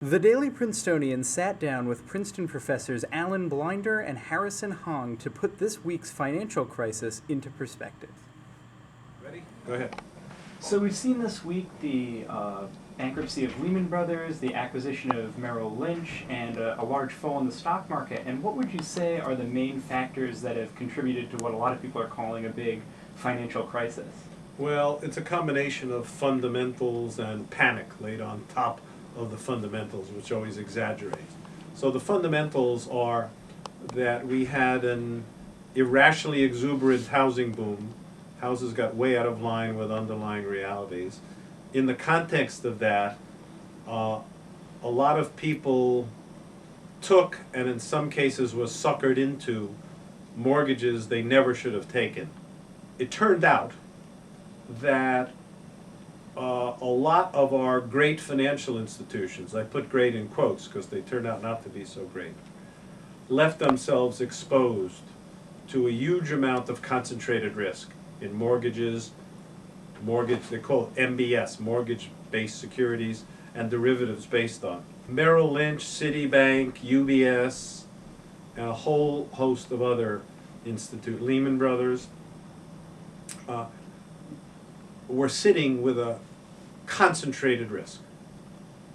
The Daily Princetonian sat down with Princeton professors Alan Blinder and Harrison Hong to put this week's financial crisis into perspective. Ready? Go ahead. So we've seen this week the bankruptcy of Lehman Brothers, the acquisition of Merrill Lynch, and a large fall in the stock market. And what would you say are the main factors that have contributed to what a lot of people are calling a big financial crisis? Well, it's a combination of fundamentals and panic laid on top of the fundamentals, which always exaggerates. So the fundamentals are that we had an irrationally exuberant housing boom. Houses got way out of line with underlying realities. In the context of that, a lot of people took, and in some cases was suckered into, mortgages they never should have taken. It turned out that a lot of our great financial institutions, I put great in quotes because they turned out not to be so great, left themselves exposed to a huge amount of concentrated risk in mortgages, they call it MBS, mortgage-based securities, and derivatives based on Merrill Lynch, Citibank, UBS, and a whole host of other institutes, Lehman Brothers, were sitting with a concentrated risk.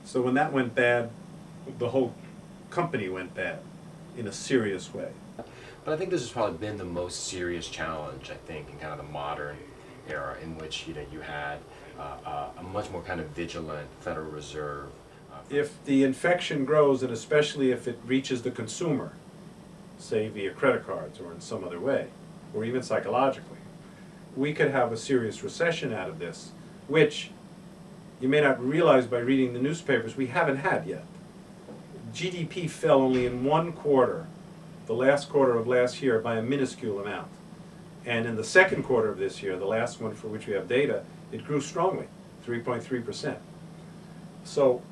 So when that went bad, the whole company went bad in a serious way. But I think this has probably been the most serious challenge, I think, in kind of the modern era, in which you had a much more kind of vigilant Federal Reserve. If the infection grows, and especially if it reaches the consumer, say via credit cards or in some other way, or even psychologically, we could have a serious recession out of this, which you may not realize by reading the newspapers we haven't had yet. GDP fell only in one quarter, the last quarter of last year, by a minuscule amount. And in the second quarter of this year, the last one for which we have data, it grew strongly, 3.3%. So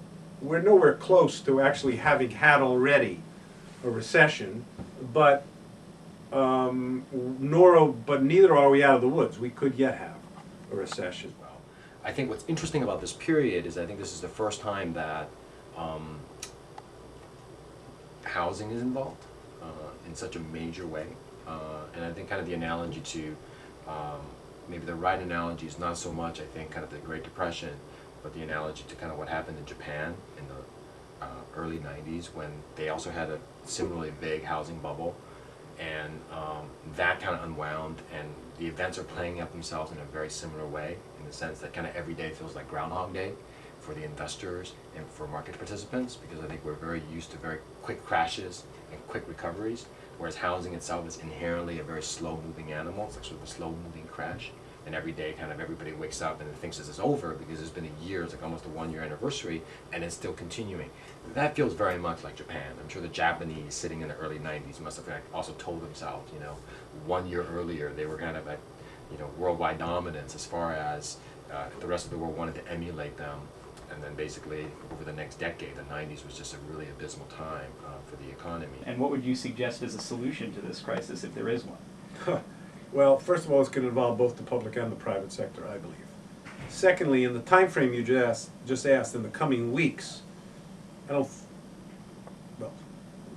we're nowhere close to actually having had already a recession, but neither are we out of the woods. We could yet have a recession. I think what's interesting about this period is I think this is the first time that housing is involved in such a major way. And I think kind of the analogy to, maybe the right analogy is not so much, I think, kind of the Great Depression, but the analogy to kind of what happened in Japan in the early 90s when they also had a similarly big housing bubble. And that kind of unwound, and the events are playing out themselves in a very similar way, in the sense that kind of every day feels like Groundhog Day for the investors and for market participants, because I think we're very used to very quick crashes and quick recoveries, whereas housing itself is inherently a very slow-moving animal. It's like sort of a slow-moving crash, and every day kind of everybody wakes up and thinks this is over because it's been a year, it's like almost a one-year anniversary, and it's still continuing. That feels very much like Japan. I'm sure the Japanese sitting in the early 90s must have also told themselves, 1 year earlier they were kind of at, worldwide dominance as far as the rest of the world wanted to emulate them. And then basically over the next decade, the 90s was just a really abysmal time for the economy. And what would you suggest as a solution to this crisis, if there is one? Well, first of all, it's going to involve both the public and the private sector, I believe. Secondly, in the time frame you just asked, in the coming weeks,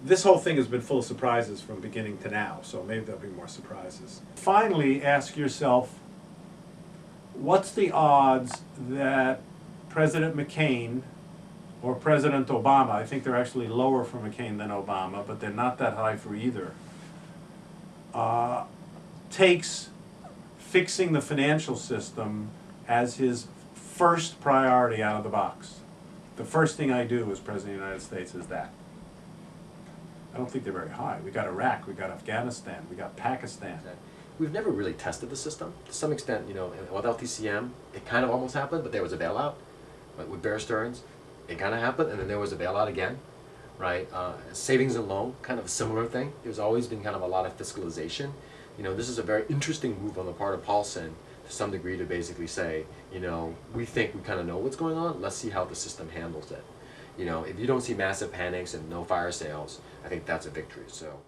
this whole thing has been full of surprises from beginning to now, so maybe there'll be more surprises. Finally, ask yourself, what's the odds that President McCain or President Obama, I think they're actually lower for McCain than Obama, but they're not that high for either, takes fixing the financial system as his first priority out of the box. The first thing I do as President of the United States is that. I don't think they're very high. We got Iraq, we got Afghanistan, we got Pakistan. We've never really tested the system. To some extent, with LTCM, it kind of almost happened, but there was a bailout. But with Bear Stearns, it kind of happened, and then there was a bailout again, right? Savings and loan, kind of a similar thing. There's always been kind of a lot of fiscalization. This is a very interesting move on the part of Paulson to some degree to basically say, we think we kind of know what's going on, let's see how the system handles it. If you don't see massive panics and no fire sales, I think that's a victory. So.